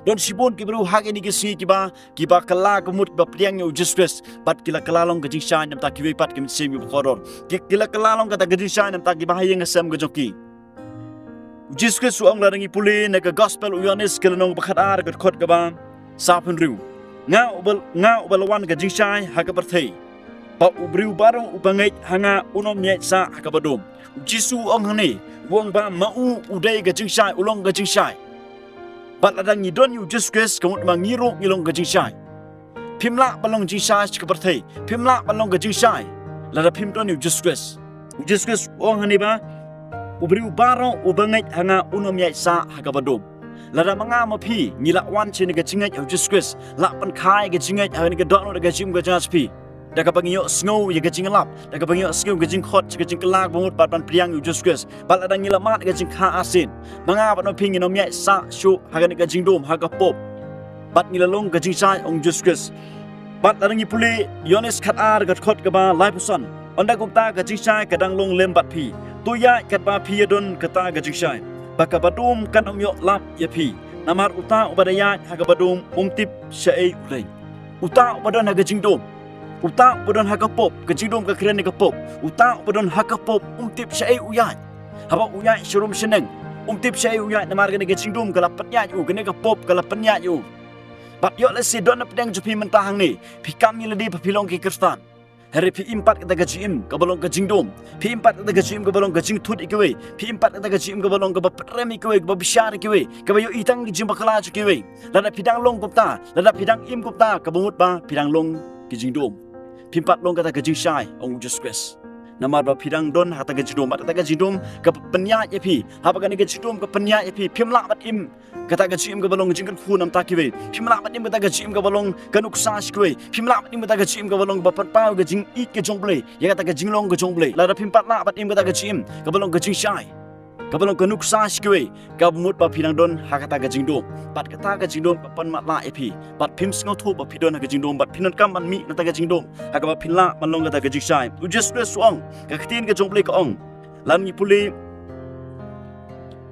Don sibon kibru hage ni kisi kiba kala kemut ba priang yu Jesus pat kila kalalong ka jingshai nam ta kiwe pat kim sem yu koror kila kalalong kata ka jingshai nam ta kiba hayeng asam ka joki Jesus su ang larangi puli na ka gospel ïOANNIS kelanong bakhatar ka khot ka ba sa penriu nga ubalawan ka jingshai ha ka berthei pa ubriu barong ubangai hanga unom nyai sa ha ka badom Jesus ang hani wong ba mau udai ka jingshai ulong ka jingshai Bat ladang ngidon yu Jesus kemut mangiro ngilong ka jingshai. Pimla balong jingshai seperti pimla balong ka jingshai. Lada pimdon yu Jesus. Jesus orang hani ba ubri ubaro ubangai hanga unom yai sa hagabadom. Lada mangama pi ngilakwan sini ka jingai yu Jesus. Lakpan kai ka jingai hani ka dono ka jim ka jas pi. Daga pangyo snow ya ka jingalap. Daga pangyo snow ka jing khot ka jing kelak bumut bat pan priang yu Jesus. Bat ladang ngilamat ka jing kha asin. Mga bat no ping inom yai sa shu hagan ka jingdum haga pop. Bat ngilalong ka jingshai ong Jesus. Bat ladang ipuli ïOANNIS khatar ka khot ka ba lai pusan. Onda gupta ka jingshai kadang long lem bat pi. Tuya kat ba pi don kata ka jingshai. Baka badum kan om yo lap ya pi. Namar uta ubadaya haga badum umtip syai ulai. Uta ubadan haga jingdum. Uta ubadan haga pop ka jingdum ka keren ka pop. Uta ubadan haga pop umtip syai uyai. Haba uyai syurum seneng. Umtip syai uyai namar ka ka jingdum ka lapatnya yu ka pop ka lapatnya yu. Bat yo lehse don na pedang jupi mentahang ni. Pi kami ledi papilong ki Kristan. Hari pi impat kata ka jim ka balong ka jingdum. Pi impat kata ka jim ka balong ka jingtut ikewe. Pi impat kata ka jim ka balong ka baprem ikewe ka babishar ikewe. Ka bayo itang ki jim bakala ikewe. Lada pidang long kupta, lada pidang im kupta ka bumut ba pidang long ki jingdum. Pi impat long kata ka jingshai ong Jesus. Namar ba pidang don hata ka jingdum, hata ka jingdum ka penyat yapi. Hapa ka ni ka jingdum ka penyat yapi. Pimla bat im kata ka jim ka balong jingkan khu nam takiwe. Pimla bat im kata ka jim ka balong ka nuksa shkwe. Pimla bat im kata ka jim ka balong ba patpau ka jing ik ka jong ble. Ya kata ka jinglong ka jong ble. Lada pimpat la bat im kata ka jim ka balong ka jingshai. Ka balong ka nuksa shkwe. Ka mut ba pidang don ha kata ka jingdum. Bat kata ka jingdum ka pan mat la yapi. Bat pim sngo thu ba pidon ha ka jingdum. Bat pinan kam man mi na ta ka jingdum. Ha ka ba pinla man long kata ka jingshai. Just suang ka khatin ka jong ble ka ong. Lan ni puli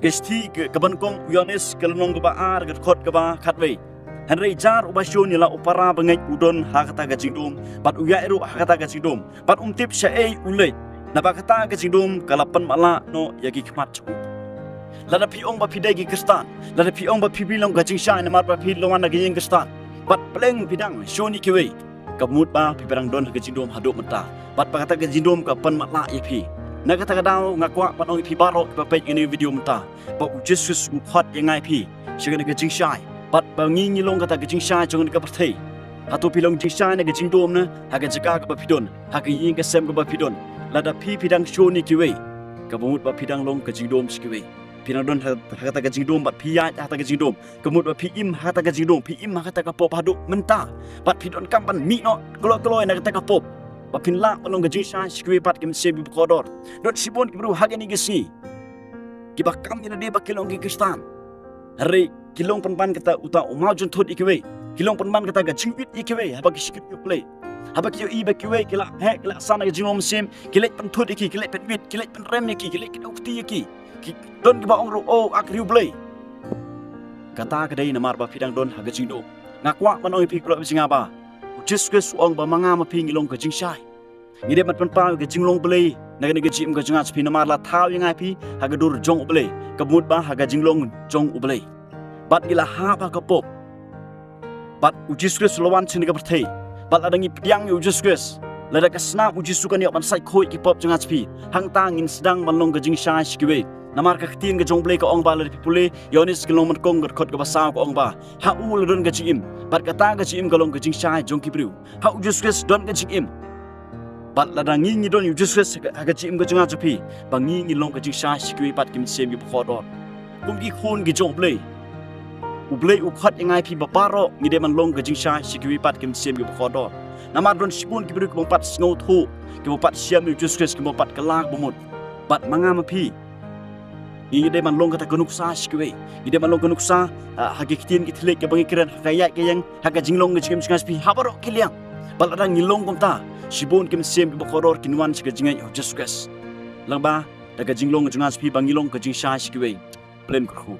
Gesti ke kabankong ïOANNIS kelanong ke baar ke khot ke ba khatwei. Henry jar ubasyo nila upara bangai udon hakata ka jingdum. Bat uyairu hakata ka jingdum. Bat umtip syai ulai. Napa kata ka jingdum kalapan mala no yagi khmat chu. Lada piong ba pidai ki Kristan. Lada piong ba pibilong ka jingshai namar ba pilongan ka jing Kristan. Bat pleng pidang syoni kiwe. Kamut ba piperang don ka jingdum haduk menta. Bat pakata ka jingdum ka pan mala yapi. Nakata kadang ngakwa panong ipi barok papet ini video menta. Ba Jesus ukhat yang ngai pi. Syagana ka jingshai. Bat bangi ngilong kata ka jingshai jangan ka perthei. Hatu pilong jingshai na ka jingdom na haga jaka ka bapidon. Haga yin ka sem ka bapidon. Lada pi pidang syoni kiwe. Ka bumut ba pidang long ka jingdom skiwe. Pidang don hakata ka jingdom bat piyat hata ka jingdom. Kemut ba pi im hata ka jingdom. Pi im hata ka pop haduk menta. Bat pidon kampan mi no kelo-kelo na kata ka pop. Bapin la palong ka jingshai skiwe pat kim sebi kodor. Dot sibon kibru haga ni gesi. Kiba kami na dia bakilong ki Kristan. Hari kilong penpan kata uta umau juntut ikiwe. Kilong penpan kata ga jingwit ikiwe. Haba kisikit yuple. Haba kiyo iba kiwe kila hek kila sana ka jingom sim. Kilek pentut iki, kilek penwit, kilek penrem iki, kilek ukti iki. Don kiba ong o akriu ble. Kata kadai namar ba pidang don haga jingdo. Ngakwa manong ipi kulo bisingaba. Jesus ong ba manga mapingilong ka jingshai. Ngide mat penpa ka jinglong ble. Naga ni gajim ka jungat pi namar la thau yang ai pi haga dur jong uble kabut ba haga jinglong jong uble bat gila ha ba ka pop bat Jesus lawan sini ka perthei bat adangi piang Jesus lada ka snap Jesus kan yo ban sai khoi ki pop jungat pi hang tangin sedang manlong ka jingshai skiwe namar ka khtin ka jong ble ka ong ba la pipule ïOANNIS kelong man kong khot ka basaw ka ong ba ha ul don ka jim bat kata ka jim kalong ka jingshai jong ki briew ha Jesus don ka jim Bat ladang ngi don Jesus haga jim ka junga jupi bangi ngi long ka jingshai sikui pat kim sem yu khodor kum ki khun ki jong ble uble ukhat yang ai pi baparo ngi de man long ka jingshai sikui pat kim sem yu khodor namar don sibun ki bru ki pat sngo thu ki pat siam yu Jesus ki pat kalak bumut bat manga ma pi ngi de man long ka ta kunuksa sikui ngi de man long kunuksa haga kitin ki thlek ka bangi kiran kaya yang haga jinglong ngi kim pi habaro kiliang bat ladang ngi long kom ta Sibon kim sem ki bakoror kinwan sika jingai Jesus. Langba daga jinglong jungas pi bangilong ka jingshai skiwe. Plan kru.